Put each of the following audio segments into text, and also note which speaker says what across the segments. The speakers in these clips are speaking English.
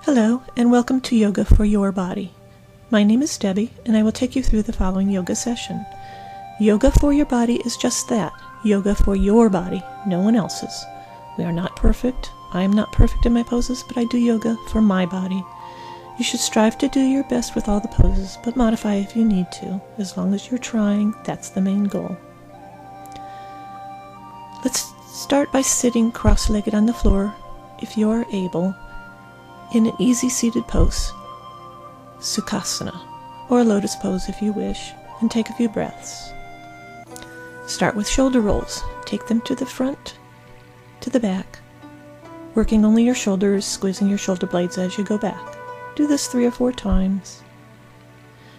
Speaker 1: Hello, and welcome to Yoga for Your Body. My name is Debbie, and I will take you through the following yoga session. Yoga for your body is just that, yoga for your body, no one else's. We are not perfect. I am not perfect in my poses, but I do yoga for my body. You should strive to do your best with all the poses, but modify if you need to. As long as you're trying, that's the main goal. Let's start by sitting cross-legged on the floor, if you are able, in an easy seated pose, Sukhasana, or a lotus pose if you wish, and take a few breaths. Start with shoulder rolls. Take them to the front, to the back, working only your shoulders, squeezing your shoulder blades as you go back. Do this 3 or 4 times.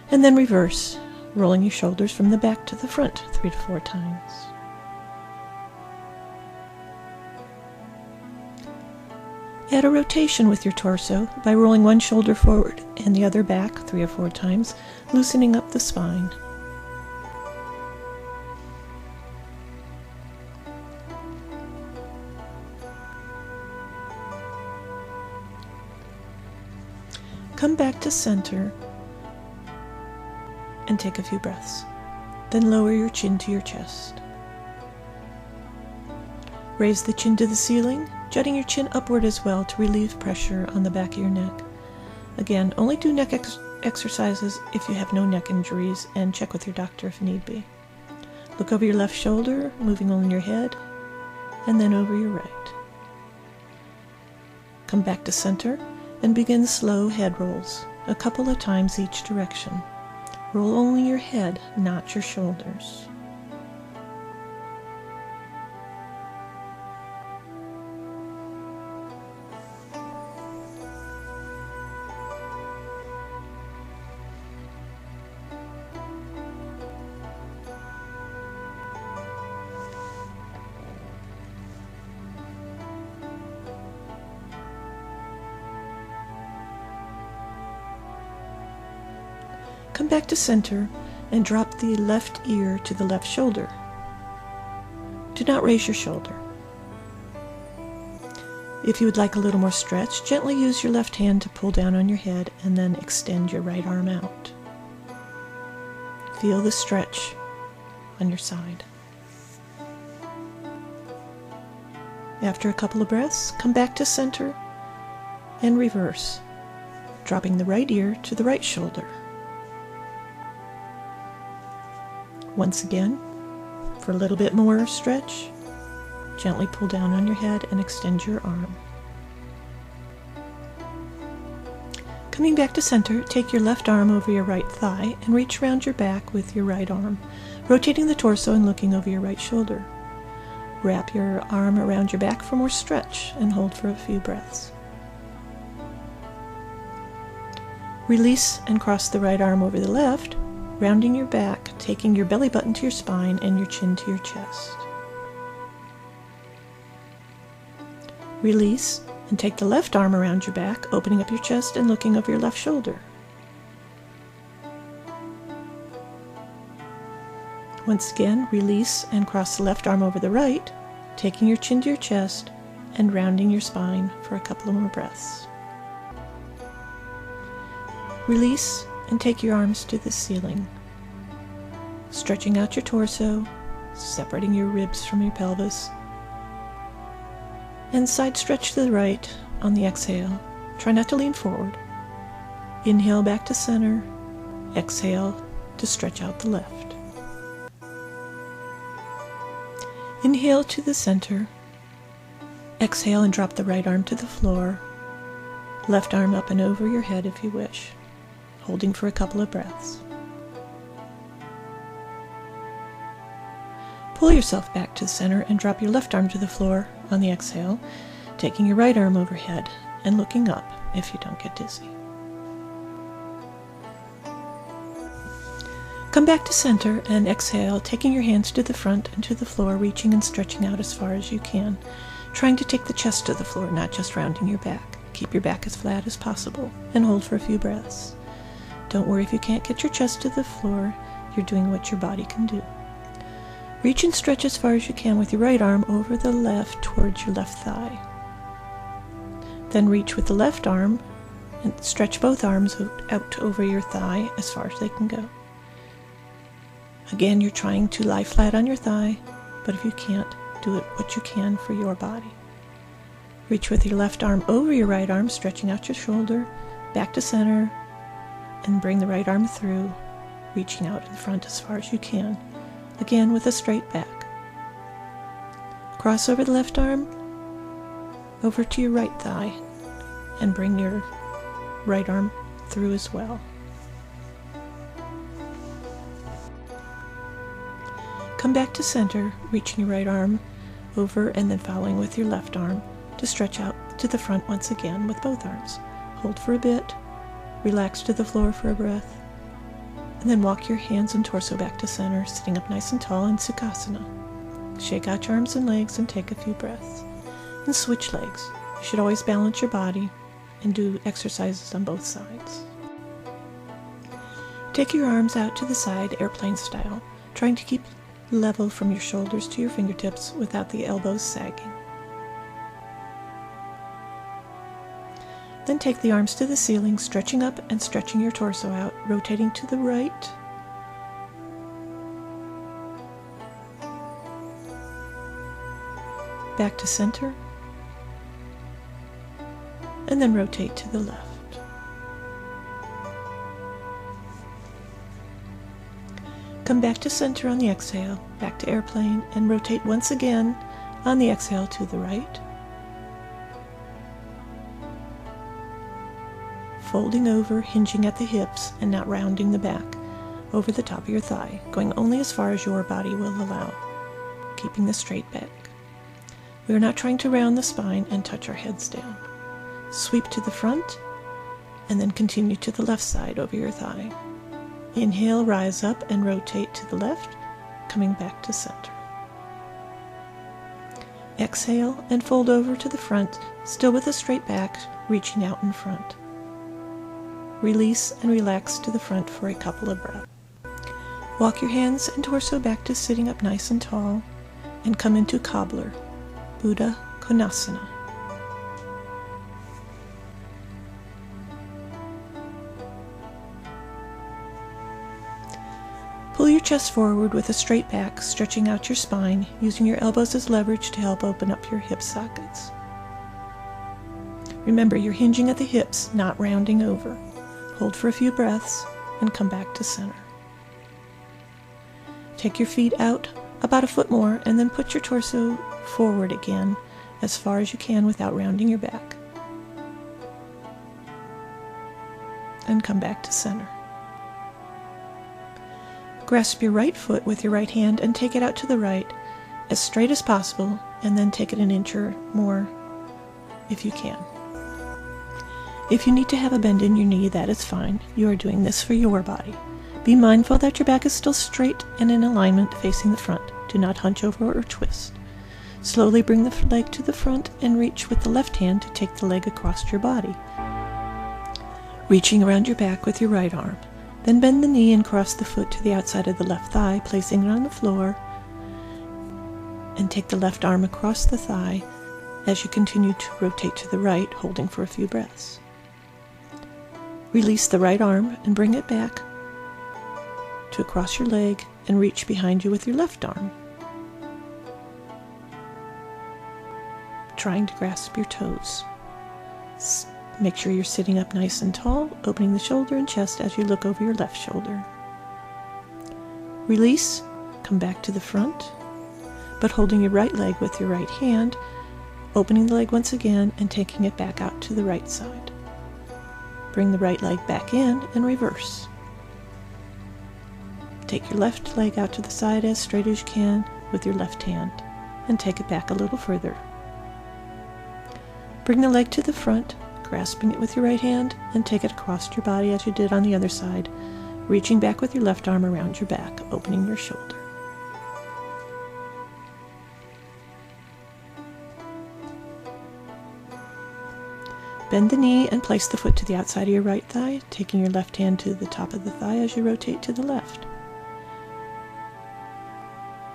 Speaker 1: And then reverse, rolling your shoulders from the back to the front 3 to 4 times. Add a rotation with your torso by rolling one shoulder forward and the other back 3 or 4 times, loosening up the spine. Come back to center and take a few breaths. Then lower your chin to your chest. Raise the chin to the ceiling, jutting your chin upward as well to relieve pressure on the back of your neck. Again, only do neck exercises if you have no neck injuries, and check with your doctor if need be. Look over your left shoulder, moving only your head, and then over your right. Come back to center and begin slow head rolls, a couple of times each direction. Roll only your head, not your shoulders. Come back to center and drop the left ear to the left shoulder. Do not raise your shoulder. If you would like a little more stretch, gently use your left hand to pull down on your head and then extend your right arm out. Feel the stretch on your side. After a couple of breaths, come back to center and reverse, dropping the right ear to the right shoulder. Once again, for a little bit more stretch, gently pull down on your head and extend your arm. Coming back to center, take your left arm over your right thigh and reach around your back with your right arm, rotating the torso and looking over your right shoulder. Wrap your arm around your back for more stretch and hold for a few breaths. Release and cross the right arm over the left, rounding your back, taking your belly button to your spine and your chin to your chest. Release and take the left arm around your back, opening up your chest and looking over your left shoulder. Once again, release and cross the left arm over the right, taking your chin to your chest and rounding your spine for a couple of more breaths. Release and take your arms to the ceiling, stretching out your torso, separating your ribs from your pelvis, and side stretch to the right on the exhale. Try not to lean forward. Inhale back to center, exhale to stretch out the left. Inhale to the center, exhale and drop the right arm to the floor, left arm up and over your head if you wish, holding for a couple of breaths. Pull yourself back to the center and drop your left arm to the floor on the exhale, taking your right arm overhead and looking up if you don't get dizzy. Come back to center and exhale, taking your hands to the front and to the floor, reaching and stretching out as far as you can, trying to take the chest to the floor, not just rounding your back. Keep your back as flat as possible and hold for a few breaths. Don't worry if you can't get your chest to the floor, you're doing what your body can do. Reach and stretch as far as you can with your right arm over the left towards your left thigh. Then reach with the left arm And stretch both arms out over your thigh as far as they can go. Again, you're trying to lie flat on your thigh, but if you can't, do it what you can for your body. Reach with your left arm over your right arm, stretching out your shoulder, back to center, and bring the right arm through, reaching out in front as far as you can, again with a straight back. Cross over the left arm over to your right thigh, and bring your right arm through as well. Come back to center, reaching your right arm over and then following with your left arm to stretch out to the front once again with both arms. Hold for a bit, relax to the floor for a breath, and then walk your hands and torso back to center, sitting up nice and tall in Sukhasana. Shake out your arms and legs and take a few breaths. And switch legs. You should always balance your body and do exercises on both sides. Take your arms out to the side, airplane style, trying to keep level from your shoulders to your fingertips without the elbows sagging. Then take the arms to the ceiling, stretching up and stretching your torso out, rotating to the right. Back to center. And then rotate to the left. Come back to center on the exhale, back to airplane, and rotate once again on the exhale to the right. Folding over, hinging at the hips, and not rounding the back over the top of your thigh, going only as far as your body will allow, keeping the straight back. We are not trying to round the spine and touch our heads down. Sweep to the front, and then continue to the left side over your thigh. Inhale, rise up and rotate to the left, coming back to center. Exhale and fold over to the front, still with a straight back, reaching out in front. Release and relax to the front for a couple of breaths. Walk your hands and torso back to sitting up nice and tall, and come into Cobbler, Buddha Konasana. Pull your chest forward with a straight back, stretching out your spine, using your elbows as leverage to help open up your hip sockets. Remember, you're hinging at the hips, not rounding over. Hold for a few breaths and come back to center. Take your feet out about a foot more and then put your torso forward again as far as you can without rounding your back. And come back to center. Grasp your right foot with your right hand and take it out to the right as straight as possible, and then take it an inch or more if you can. If you need to have a bend in your knee, that is fine. You are doing this for your body. Be mindful that your back is still straight and in alignment facing the front. Do not hunch over or twist. Slowly bring the leg to the front and reach with the left hand to take the leg across your body, reaching around your back with your right arm. Then bend the knee and cross the foot to the outside of the left thigh, placing it on the floor, and take the left arm across the thigh as you continue to rotate to the right, holding for a few breaths. Release the right arm and bring it back to across your leg and reach behind you with your left arm, trying to grasp your toes. Make sure you're sitting up nice and tall, opening the shoulder and chest as you look over your left shoulder. Release, come back to the front, but holding your right leg with your right hand, opening the leg once again and taking it back out to the right side. Bring the right leg back in and reverse. Take your left leg out to the side as straight as you can with your left hand and take it back a little further. Bring the leg to the front, grasping it with your right hand, and take it across your body as you did on the other side, reaching back with your left arm around your back, opening your shoulder. Bend the knee and place the foot to the outside of your right thigh, taking your left hand to the top of the thigh as you rotate to the left.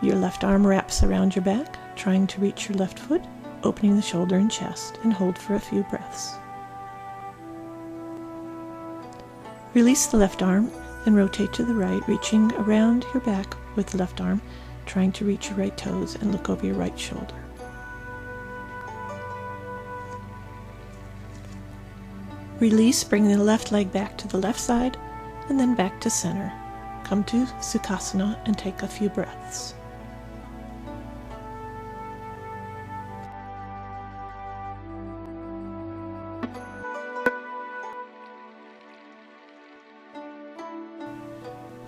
Speaker 1: Your left arm wraps around your back, trying to reach your left foot, opening the shoulder and chest, and hold for a few breaths. Release the left arm and rotate to the right, reaching around your back with the left arm, trying to reach your right toes and look over your right shoulder. Release, bringing the left leg back to the left side and then back to center. Come to Sukhasana and take a few breaths.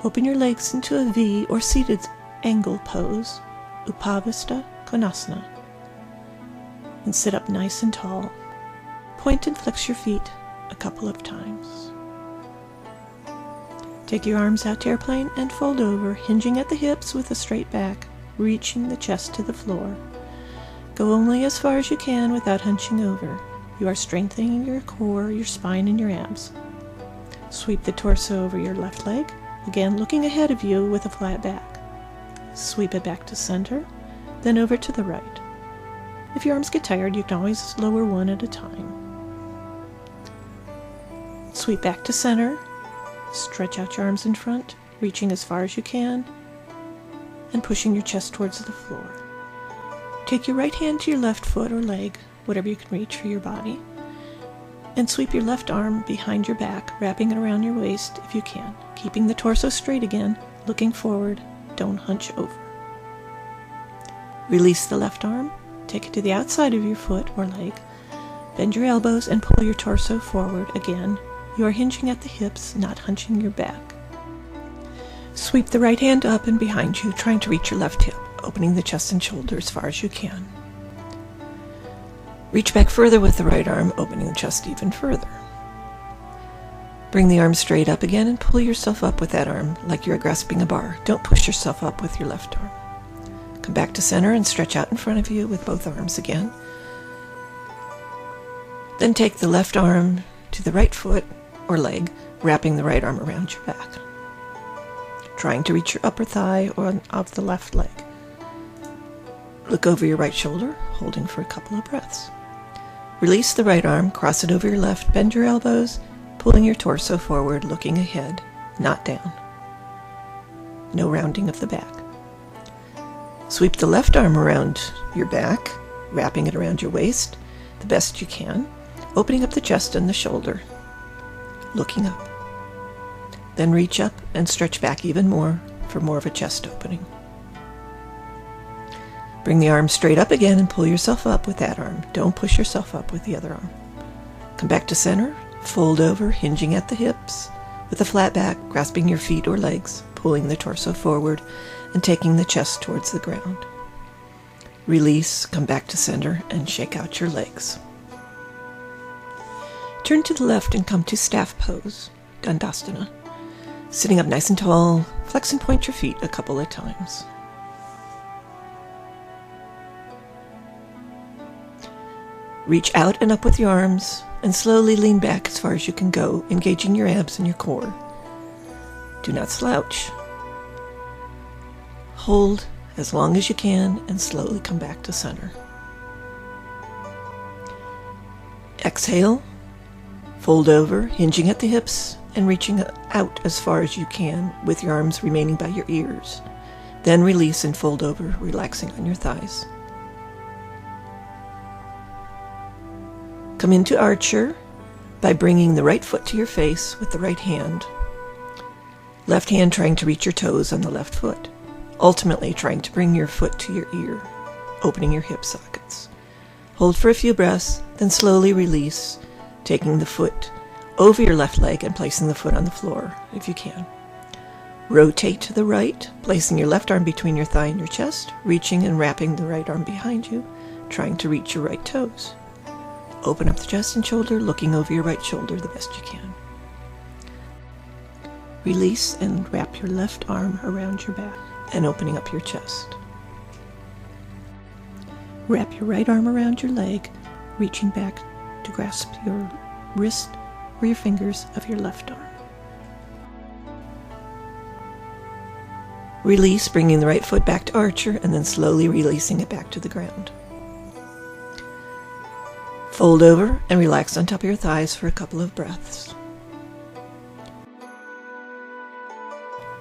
Speaker 1: Open your legs into a V or seated angle pose, Upavista Konasana, and sit up nice and tall. Point and flex your feet a couple of times. Take your arms out to airplane and fold over, hinging at the hips with a straight back, reaching the chest to the floor. Go only as far as you can without hunching over. You are strengthening your core, your spine, and your abs. Sweep the torso over your left leg, again looking ahead of you with a flat back. Sweep it back to center, then over to the right. If your arms get tired, you can always lower one at a time. Sweep back to center, stretch out your arms in front, reaching as far as you can, and pushing your chest towards the floor. Take your right hand to your left foot or leg, whatever you can reach for your body, and sweep your left arm behind your back, wrapping it around your waist if you can, keeping the torso straight again, looking forward, don't hunch over. Release the left arm, take it to the outside of your foot or leg, bend your elbows and pull your torso forward again. You are hinging at the hips, not hunching your back. Sweep the right hand up and behind you, trying to reach your left hip, opening the chest and shoulder as far as you can. Reach back further with the right arm, opening the chest even further. Bring the arm straight up again and pull yourself up with that arm like you're grasping a bar. Don't push yourself up with your left arm. Come back to center and stretch out in front of you with both arms again. Then take the left arm to the right foot or leg, wrapping the right arm around your back, trying to reach your upper thigh or of the left leg. Look over your right shoulder, holding for a couple of breaths. Release the right arm, cross it over your left, bend your elbows, pulling your torso forward, looking ahead, not down. No rounding of the back. Sweep the left arm around your back, wrapping it around your waist the best you can, opening up the chest and the shoulder, looking up. Then reach up and stretch back even more for more of a chest opening. Bring the arm straight up again and pull yourself up with that arm. Don't push yourself up with the other arm. Come back to center, fold over, hinging at the hips, with a flat back, grasping your feet or legs, pulling the torso forward, and taking the chest towards the ground. Release, come back to center, and shake out your legs. Turn to the left and come to staff pose, Dandasana. Sitting up nice and tall, flex and point your feet a couple of times. Reach out and up with your arms, and slowly lean back as far as you can go, engaging your abs and your core. Do not slouch. Hold as long as you can, and slowly come back to center. Exhale, fold over, hinging at the hips, and reaching out as far as you can, with your arms remaining by your ears. Then release and fold over, relaxing on your thighs. Come into Archer by bringing the right foot to your face with the right hand. Left hand trying to reach your toes on the left foot. Ultimately trying to bring your foot to your ear, opening your hip sockets. Hold for a few breaths, then slowly release, taking the foot over your left leg and placing the foot on the floor if you can. Rotate to the right, placing your left arm between your thigh and your chest, reaching and wrapping the right arm behind you, trying to reach your right toes. Open up the chest and shoulder, looking over your right shoulder the best you can. Release and wrap your left arm around your back and opening up your chest. Wrap your right arm around your leg, reaching back to grasp your wrist or your fingers of your left arm. Release, bringing the right foot back to Archer and then slowly releasing it back to the ground. Fold over and relax on top of your thighs for a couple of breaths.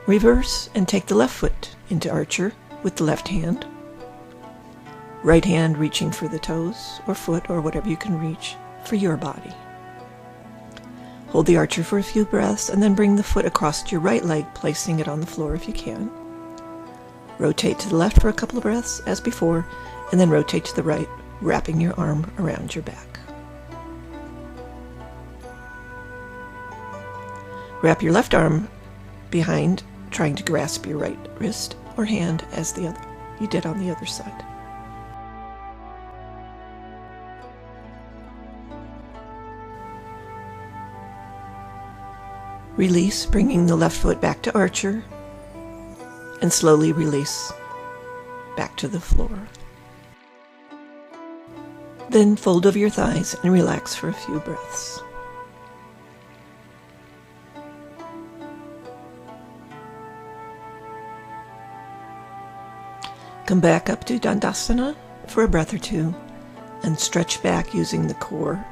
Speaker 1: Reverse and take the left foot into archer with the left hand. Right hand reaching for the toes or foot or whatever you can reach for your body. Hold the archer for a few breaths and then bring the foot across your right leg, placing it on the floor if you can. Rotate to the left for a couple of breaths as before, and then rotate to the right, wrapping your arm around your back. Wrap your left arm behind, trying to grasp your right wrist or hand as you did on the other side. Release, bringing the left foot back to archer, and slowly release back to the floor. Then fold over your thighs and relax for a few breaths. Come back up to Dandasana for a breath or two and stretch back using the core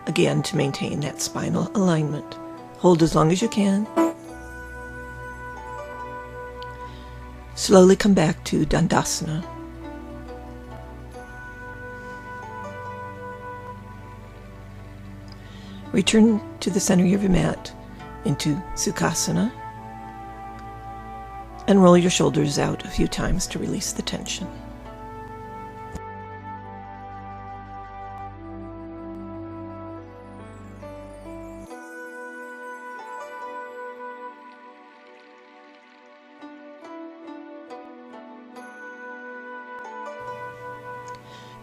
Speaker 1: again to maintain that spinal alignment. Hold as long as you can. Slowly come back to Dandasana. Return to the center of your mat into Sukhasana and roll your shoulders out a few times to release the tension.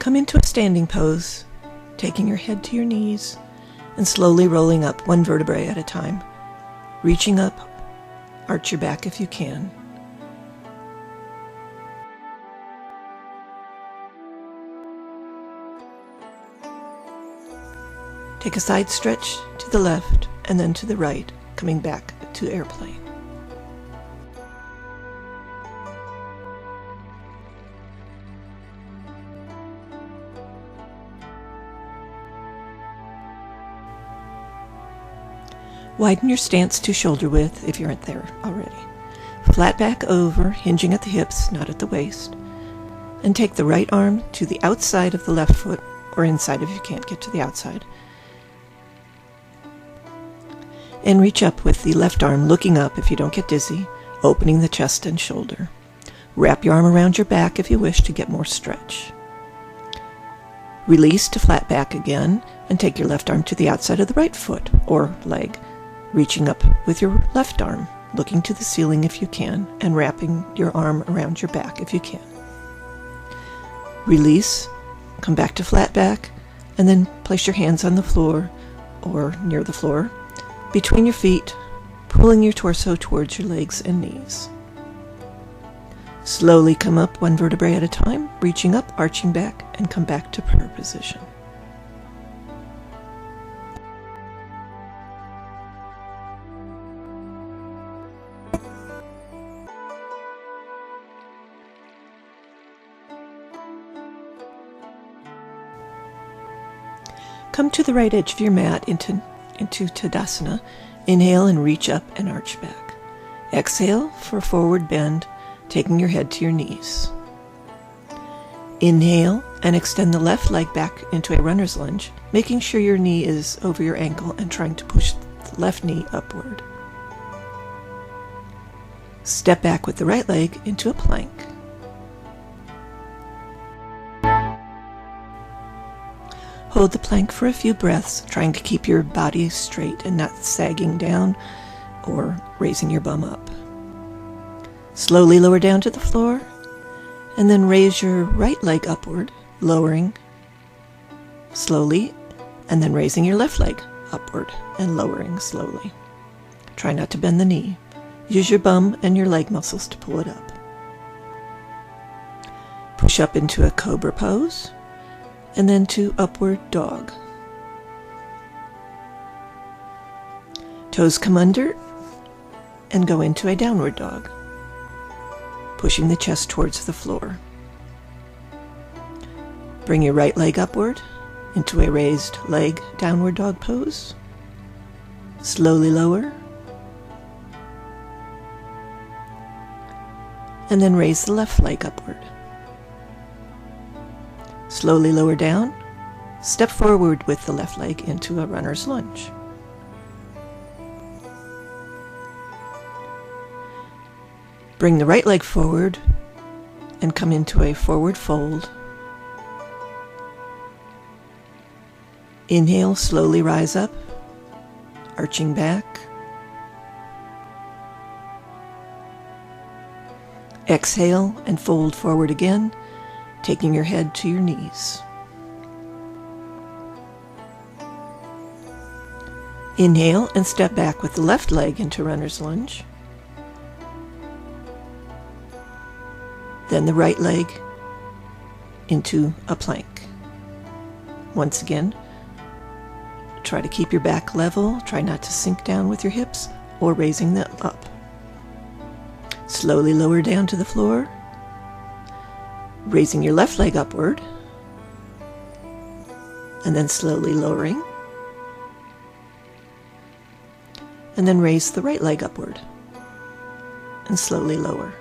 Speaker 1: Come into a standing pose, taking your head to your knees and slowly rolling up one vertebrae at a time. Reaching up, arch your back if you can. Take a side stretch to the left and then to the right, coming back to airplane. Widen your stance to shoulder width if you aren't there already. Flat back over, hinging at the hips, not at the waist. And take the right arm to the outside of the left foot, or inside if you can't get to the outside. And reach up with the left arm looking up if you don't get dizzy, opening the chest and shoulder. Wrap your arm around your back if you wish to get more stretch. Release to flat back again, and take your left arm to the outside of the right foot or leg, reaching up with your left arm, looking to the ceiling if you can, and wrapping your arm around your back if you can. Release, come back to flat back, and then place your hands on the floor or near the floor, between your feet, pulling your torso towards your legs and knees. Slowly come up one vertebrae at a time, reaching up, arching back, and come back to prayer position. Come to the right edge of your mat into Tadasana. Inhale and reach up and arch back. Exhale for a forward bend, taking your head to your knees. Inhale and extend the left leg back into a runner's lunge, making sure your knee is over your ankle and trying to push the left knee upward. Step back with the right leg into a plank. Hold the plank for a few breaths, trying to keep your body straight and not sagging down or raising your bum up. Slowly lower down to the floor, and then raise your right leg upward, lowering slowly, and then raising your left leg upward and lowering slowly. Try not to bend the knee. Use your bum and your leg muscles to pull it up. Push up into a cobra pose, and then to upward dog. Toes come under and go into a downward dog, pushing the chest towards the floor. Bring your right leg upward into a raised leg downward dog pose. Slowly lower. and then raise the left leg upward. Slowly lower down. Step forward with the left leg into a runner's lunge. Bring the right leg forward and come into a forward fold. Inhale, slowly rise up, arching back. Exhale and fold forward again, taking your head to your knees. Inhale and step back with the left leg into runner's lunge. Then the right leg into a plank. Once again, try to keep your back level. Try not to sink down with your hips or raising them up. Slowly lower down to the floor, raising your left leg upward, and then slowly lowering, and then raise the right leg upward, and slowly lower.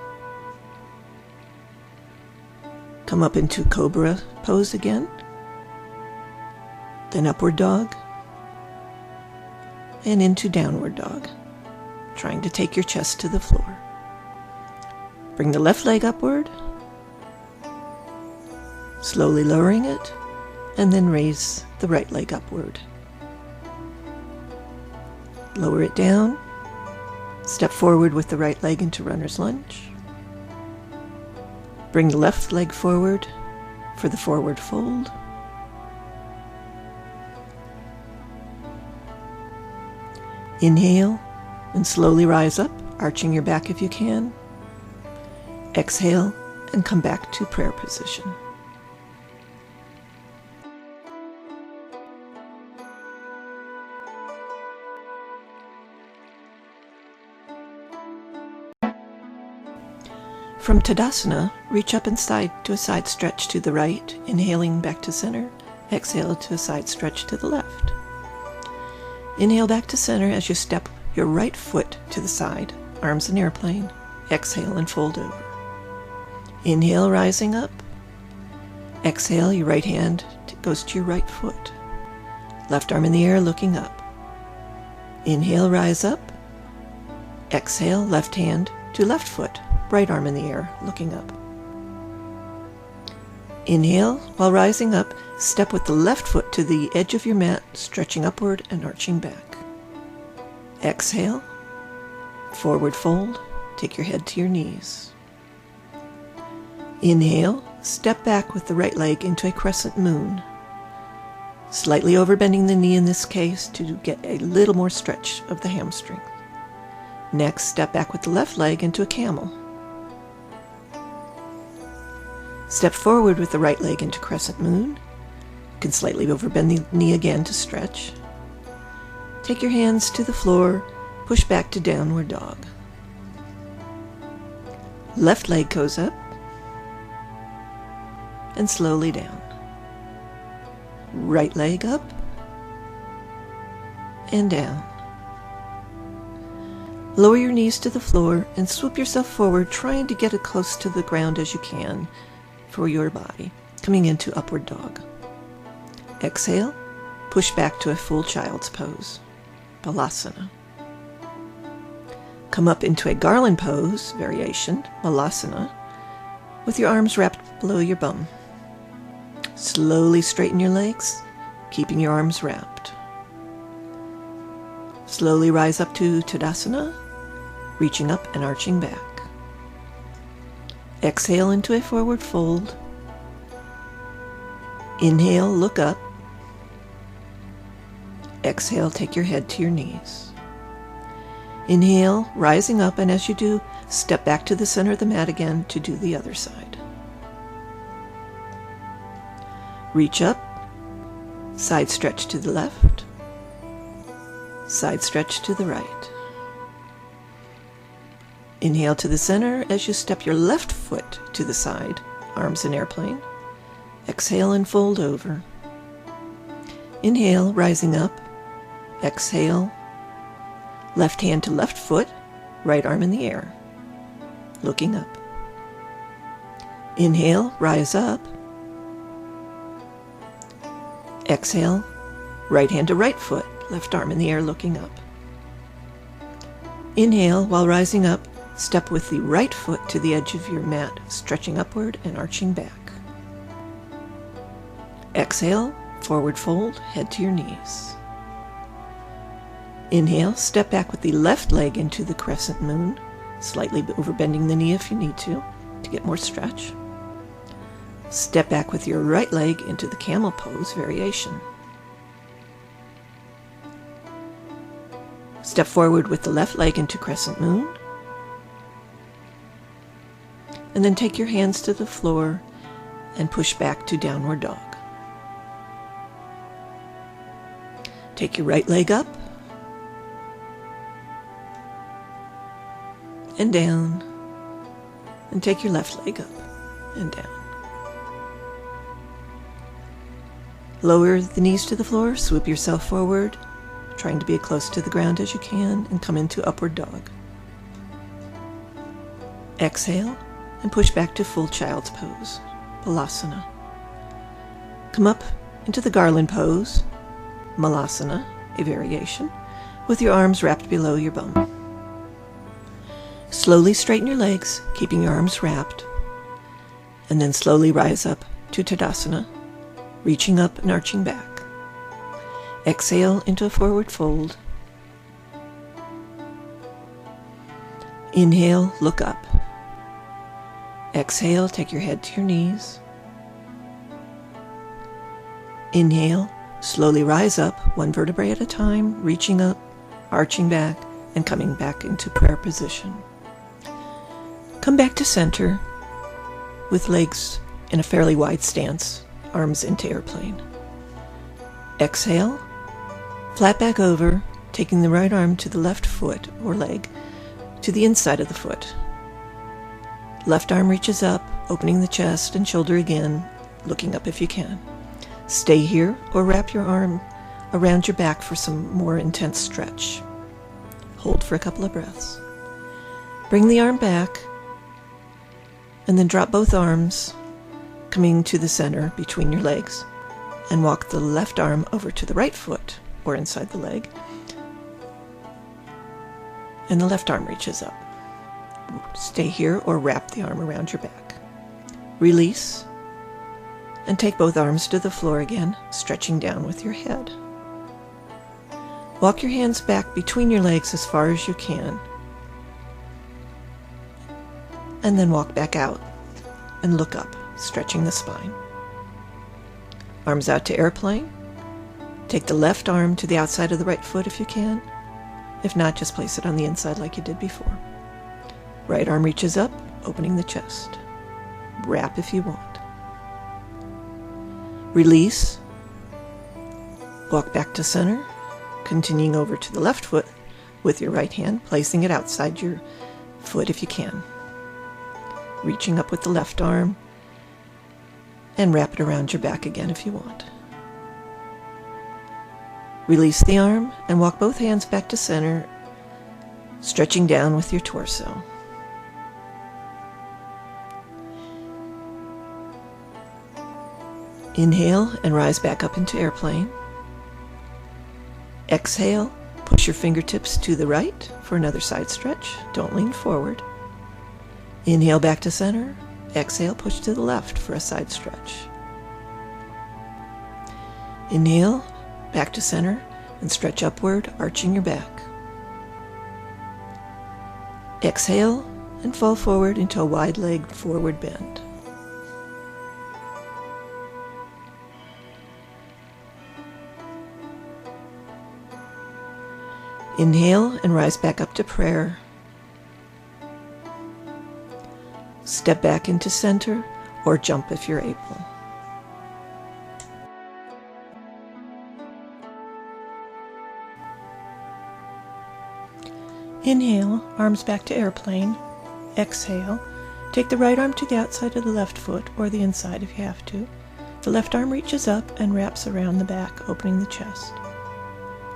Speaker 1: Come up into Cobra pose again, then Upward Dog, and into Downward Dog, trying to take your chest to the floor. Bring the left leg upward, slowly lowering it, and then raise the right leg upward. Lower it down, step forward with the right leg into runner's lunge. Bring the left leg forward for the forward fold. Inhale and slowly rise up, arching your back if you can. Exhale and come back to prayer position. From Tadasana, reach up and side to a side stretch to the right, inhaling back to center. Exhale to a side stretch to the left. Inhale back to center as you step your right foot to the side, arms in airplane. Exhale and fold over. Inhale, rising up. Exhale, your right hand goes to your right foot. Left arm in the air, looking up. Inhale, rise up. Exhale, left hand to left foot. Right arm in the air, looking up. Inhale, while rising up, step with the left foot to the edge of your mat, stretching upward and arching back. Exhale, forward fold, take your head to your knees. Inhale, step back with the right leg into a crescent moon, slightly overbending the knee in this case to get a little more stretch of the hamstring. Next, step back with the left leg into a camel. Step forward with the right leg into crescent moon. You can slightly overbend the knee again to stretch. Take your hands to the floor, push back to downward dog. Left leg goes up and slowly down. Right leg up and down. Lower your knees to the floor and swoop yourself forward, trying to get as close to the ground as you can for your body, coming into upward dog. Exhale, push back to a full child's pose, Balasana. Come up into a garland pose, variation, Malasana, with your arms wrapped below your bum. Slowly straighten your legs, keeping your arms wrapped. Slowly rise up to Tadasana, reaching up and arching back. Exhale into a forward fold. Inhale, look up. Exhale, take your head to your knees. Inhale, rising up, and as you do, step back to the center of the mat again to do the other side. Reach up, side stretch to the left, side stretch to the right. Inhale to the center as you step your left foot to the side, arms in airplane. Exhale and fold over. Inhale, rising up. Exhale, left hand to left foot, right arm in the air, looking up. Inhale, rise up. Exhale, right hand to right foot, left arm in the air looking up. Inhale, while rising up, step with the right foot to the edge of your mat, stretching upward and arching back. Exhale, forward fold, head to your knees. Inhale, step back with the left leg into the crescent moon, slightly overbending the knee if you need to get more stretch. Step back with your right leg into the camel pose variation. Step forward with the left leg into crescent moon. And then take your hands to the floor and push back to downward dog. Take your right leg up and down, and take your left leg up and down. Lower the knees to the floor, swoop yourself forward, trying to be as close to the ground as you can, and come into upward dog. Exhale and push back to full child's pose, Balasana. Come up into the garland pose, Malasana, a variation, with your arms wrapped below your bum. Slowly straighten your legs, keeping your arms wrapped, and then slowly rise up to Tadasana, reaching up and arching back. Exhale into a forward fold. Inhale, look up. Exhale, take your head to your knees. Inhale, slowly rise up, one vertebrae at a time, reaching up, arching back, and coming back into prayer position. Come back to center with legs in a fairly wide stance, arms into airplane. Exhale, flat back over, taking the right arm to the left foot or leg to the inside of the foot. Left arm reaches up, opening the chest and shoulder again, looking up if you can. Stay here or wrap your arm around your back for some more intense stretch. Hold for a couple of breaths. Bring the arm back and then drop both arms, coming to the center between your legs, and walk the left arm over to the right foot or inside the leg, and the left arm reaches up. Stay here or wrap the arm around your back. Release and take both arms to the floor again, stretching down with your head. Walk your hands back between your legs as far as you can, and then walk back out and look up, stretching the spine. Arms out to airplane. Take the left arm to the outside of the right foot if you can. If not, just place it on the inside like you did before. Right arm reaches up, opening the chest. Wrap if you want. Release. Walk back to center, continuing over to the left foot with your right hand, placing it outside your foot if you can. Reaching up with the left arm, and wrap it around your back again if you want. Release the arm and walk both hands back to center, stretching down with your torso. Inhale and rise back up into airplane. Exhale, push your fingertips to the right for another side stretch. Don't lean forward. Inhale back to center. Exhale, push to the left for a side stretch. Inhale, back to center, and stretch upward, arching your back. Exhale, and fall forward into a wide-legged forward bend. Inhale, and rise back up to prayer. Step back into center, or jump if you're able.
Speaker 2: Inhale, arms back to airplane. Exhale, take the right arm to the outside of the left foot, or the inside if you have to. The left arm reaches up and wraps around the back, opening the chest.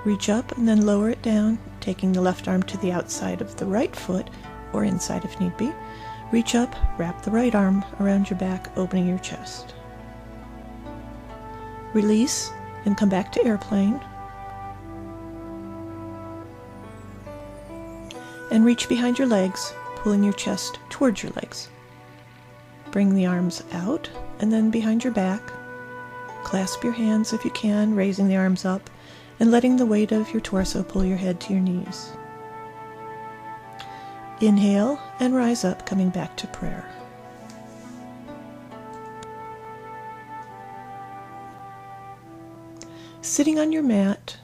Speaker 2: Reach up and then lower it down, taking the left arm to the outside of the right foot, or inside if need be.
Speaker 1: Reach up, wrap the right arm around your back, opening your chest. Release and come back to airplane. And reach behind your legs, pulling your chest towards your legs. Bring the arms out and then behind your back. Clasp your hands if you can, raising the arms up and letting the weight of your torso pull your head to your knees. Inhale and rise up, coming back to prayer. Sitting on your mat,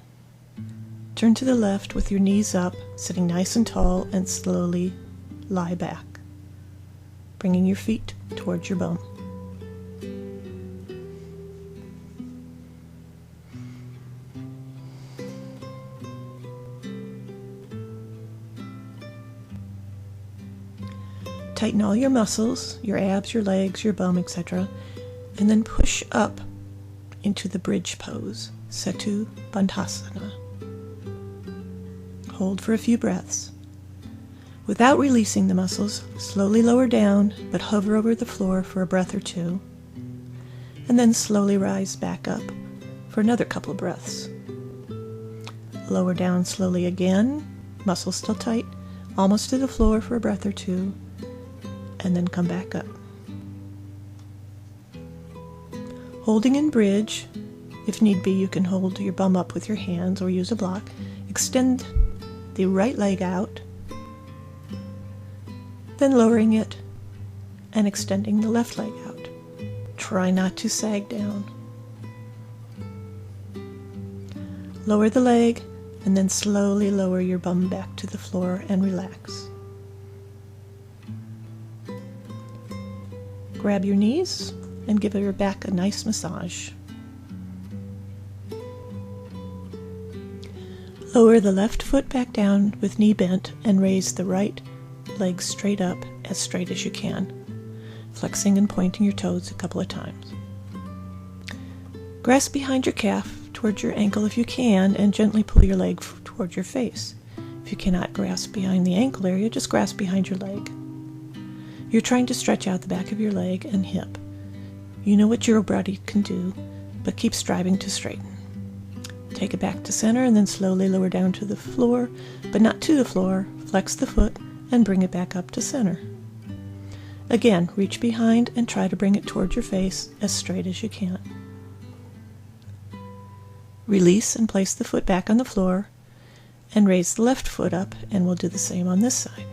Speaker 1: turn to the left with your knees up, sitting nice and tall, and slowly lie back, bringing your feet towards your bum. Tighten all your muscles, your abs, your legs, your bum, etc., and then push up into the bridge pose, Setu Bandhasana. Hold for a few breaths. Without releasing the muscles, slowly lower down, but hover over the floor for a breath or two, and then slowly rise back up for another couple of breaths. Lower down slowly again, muscles still tight, almost to the floor for a breath or two, and then come back up. Holding in bridge, if need be, you can hold your bum up with your hands or use a block. Extend the right leg out, then lowering it and extending the left leg out. Try not to sag down. Lower the leg and then slowly lower your bum back to the floor and relax. Grab your knees and give your back a nice massage. Lower the left foot back down with knee bent and raise the right leg straight up, as straight as you can, flexing and pointing your toes a couple of times. Grasp behind your calf towards your ankle if you can, and gently pull your leg towards your face. If you cannot grasp behind the ankle area, just grasp behind your leg. You're trying to stretch out the back of your leg and hip. You know what your body can do, but keep striving to straighten. Take it back to center and then slowly lower down to the floor, but not to the floor. Flex the foot and bring it back up to center. Again, reach behind and try to bring it towards your face as straight as you can. Release and place the foot back on the floor and raise the left foot up, and we'll do the same on this side.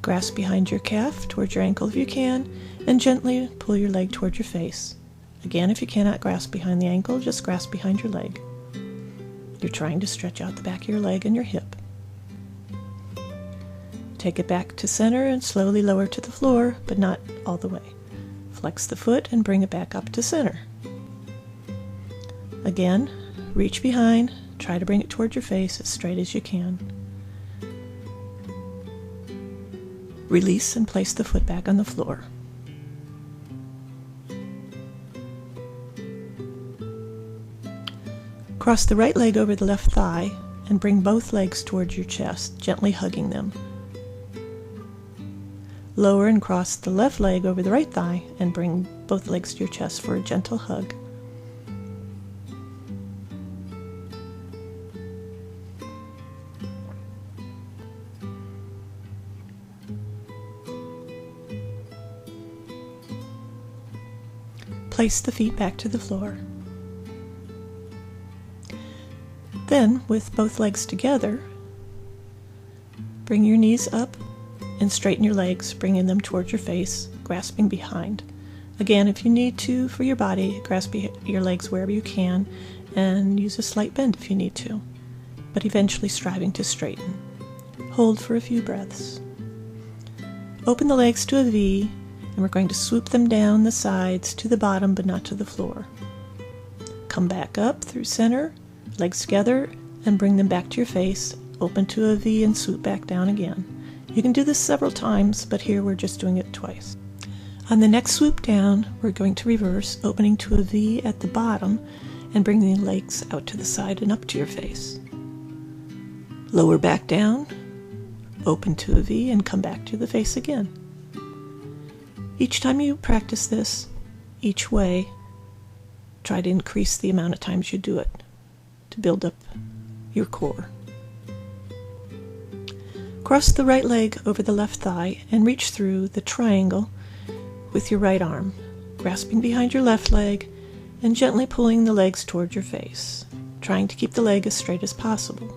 Speaker 1: Grasp behind your calf towards your ankle if you can, and gently pull your leg towards your face. Again, if you cannot grasp behind the ankle, just grasp behind your leg. You're trying to stretch out the back of your leg and your hip. Take it back to center and slowly lower to the floor, but not all the way. Flex the foot and bring it back up to center. Again, reach behind, try to bring it towards your face as straight as you can. Release and place the foot back on the floor. Cross the right leg over the left thigh and bring both legs towards your chest, gently hugging them. Lower and cross the left leg over the right thigh and bring both legs to your chest for a gentle hug. Place the feet back to the floor. Then, with both legs together, bring your knees up and straighten your legs, bringing them towards your face, grasping behind. Again, if you need to for your body, grasp your legs wherever you can and use a slight bend if you need to, but eventually striving to straighten. Hold for a few breaths. Open the legs to a V, and we're going to swoop them down the sides to the bottom but not to the floor. Come back up through center, legs together, and bring them back to your face, open to a V and swoop back down again. You can do this several times, but here we're just doing it twice. On the next swoop down, we're going to reverse, opening to a V at the bottom and bringing the legs out to the side and up to your face. Lower back down, open to a V, and come back to the face again. Each time you practice this, each way, try to increase the amount of times you do it to build up your core. Cross the right leg over the left thigh and reach through the triangle with your right arm, grasping behind your left leg and gently pulling the legs toward your face, trying to keep the leg as straight as possible.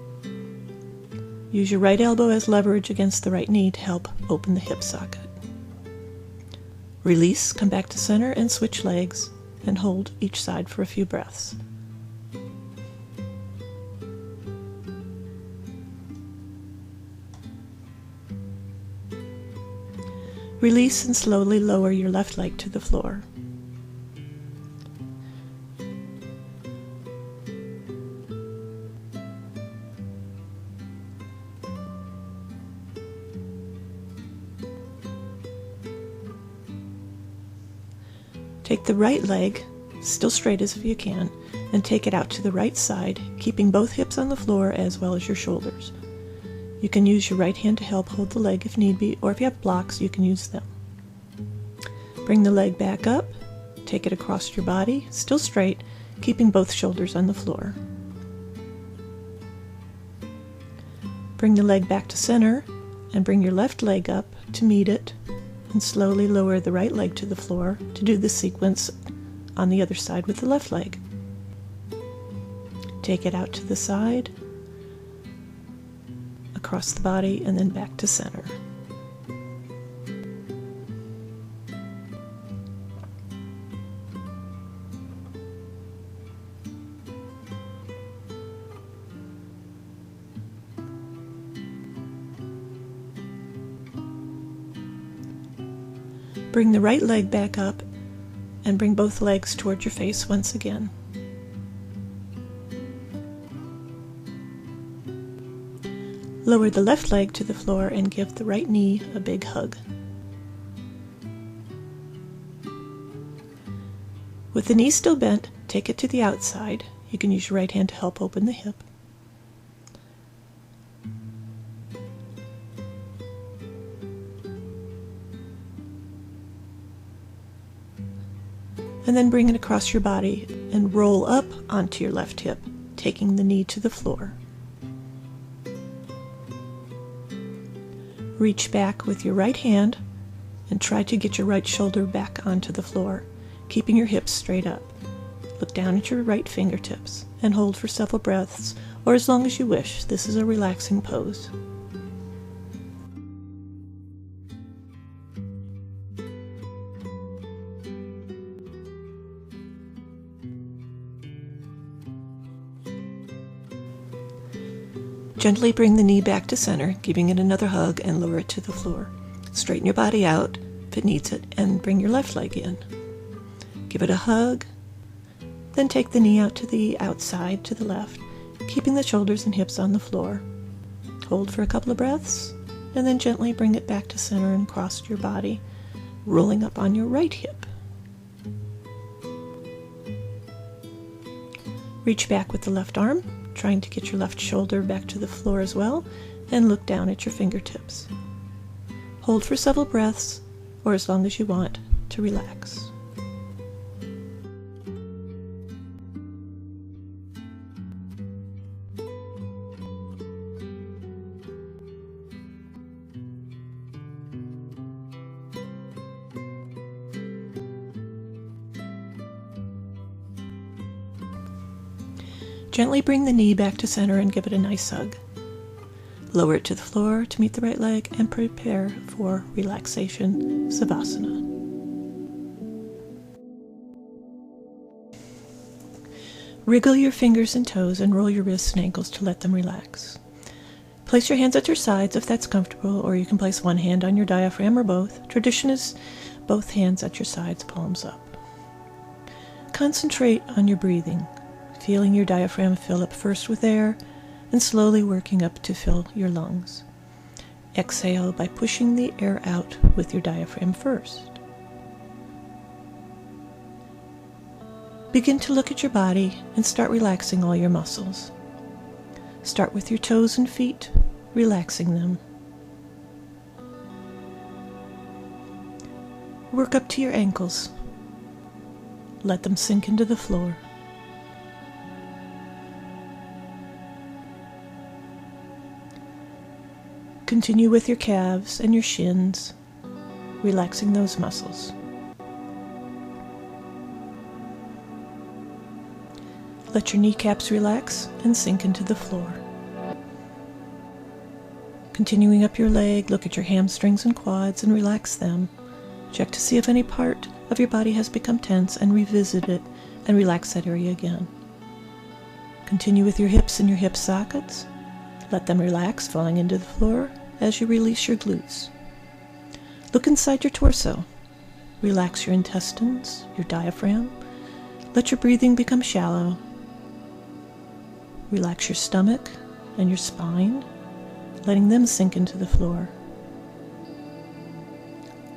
Speaker 1: Use your right elbow as leverage against the right knee to help open the hip socket. Release, come back to center and switch legs and hold each side for a few breaths. Release and slowly lower your left leg to the floor. Take the right leg, still straight as if you can, and take it out to the right side, keeping both hips on the floor as well as your shoulders. You can use your right hand to help hold the leg if need be, or if you have blocks, you can use them. Bring the leg back up, take it across your body, still straight, keeping both shoulders on the floor. Bring the leg back to center, and bring your left leg up to meet it, and slowly lower the right leg to the floor to do the sequence on the other side with the left leg. Take it out to the side, across the body, and then back to center. Bring the right leg back up and bring both legs toward your face once again. Lower the left leg to the floor and give the right knee a big hug. With the knee still bent, take it to the outside. You can use your right hand to help open the hip. And then bring it across your body and roll up onto your left hip, taking the knee to the floor. Reach back with your right hand and try to get your right shoulder back onto the floor, keeping your hips straight up. Look down at your right fingertips and hold for several breaths, or as long as you wish. This is a relaxing pose. Gently bring the knee back to center, giving it another hug, and lower it to the floor. Straighten your body out if it needs it, and bring your left leg in. Give it a hug, then take the knee out to the outside to the left, keeping the shoulders and hips on the floor. Hold for a couple of breaths, and then gently bring it back to center and across your body, rolling up on your right hip. Reach back with the left arm, trying to get your left shoulder back to the floor as well, and look down at your fingertips. Hold for several breaths, or as long as you want, to relax. Gently bring the knee back to center and give it a nice hug. Lower it to the floor to meet the right leg and prepare for relaxation, Savasana. Wriggle your fingers and toes and roll your wrists and ankles to let them relax. Place your hands at your sides if that's comfortable, or you can place one hand on your diaphragm or both. Tradition is both hands at your sides, palms up. Concentrate on your breathing, feeling your diaphragm fill up first with air and slowly working up to fill your lungs. Exhale by pushing the air out with your diaphragm first. Begin to look at your body and start relaxing all your muscles. Start with your toes and feet, relaxing them. Work up to your ankles. Let them sink into the floor. Continue with your calves and your shins, relaxing those muscles. Let your kneecaps relax and sink into the floor. Continuing up your leg, look at your hamstrings and quads and relax them. Check to see if any part of your body has become tense and revisit it and relax that area again. Continue with your hips and your hip sockets. Let them relax, falling into the floor as you release your glutes. Look inside your torso. Relax your intestines, your diaphragm. Let your breathing become shallow. Relax your stomach and your spine, letting them sink into the floor.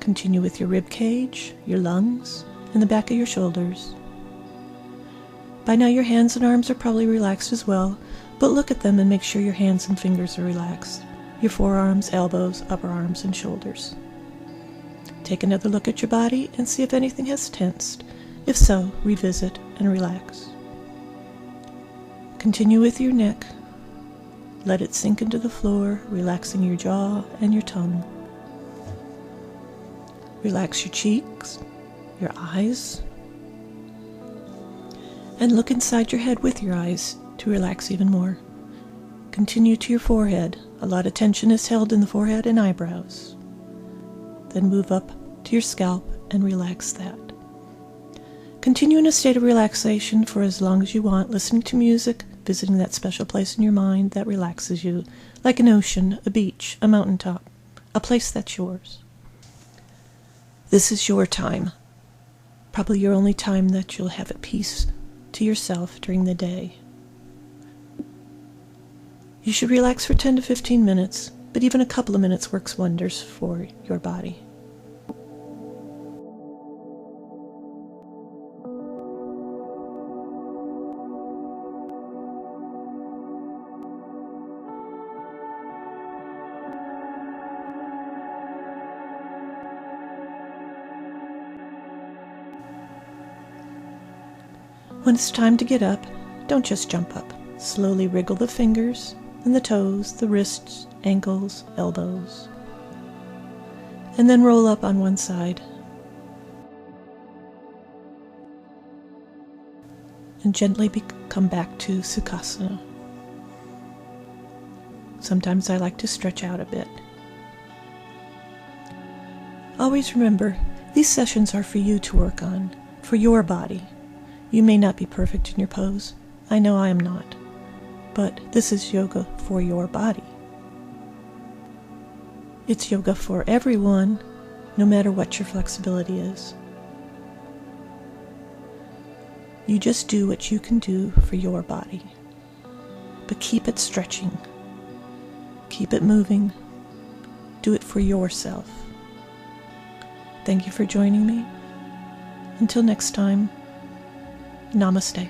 Speaker 1: Continue with your rib cage, your lungs, and the back of your shoulders. By now your hands and arms are probably relaxed as well, but look at them and make sure your hands and fingers are relaxed. Your forearms, elbows, upper arms, and shoulders. Take another look at your body and see if anything has tensed. If so, revisit and relax. Continue with your neck. Let it sink into the floor, relaxing your jaw and your tongue. Relax your cheeks, your eyes, and look inside your head with your eyes to relax even more. Continue to your forehead. A lot of tension is held in the forehead and eyebrows. Then move up to your scalp and relax that. Continue in a state of relaxation for as long as you want, listening to music, visiting that special place in your mind that relaxes you, like an ocean, a beach, a mountaintop, a place that's yours. This is your time, probably your only time that you'll have at peace to yourself during the day. You should relax for 10 to 15 minutes, but even a couple of minutes works wonders for your body. When it's time to get up, don't just jump up. Slowly wriggle the fingers and the toes, the wrists, ankles, elbows. And then roll up on one side. And gently come back to Sukhasana. Sometimes I like to stretch out a bit. Always remember, these sessions are for you to work on, for your body. You may not be perfect in your pose. I know I am not. But this is yoga for your body. It's yoga for everyone, no matter what your flexibility is. You just do what you can do for your body. But keep it stretching. Keep it moving. Do it for yourself. Thank you for joining me. Until next time, Namaste.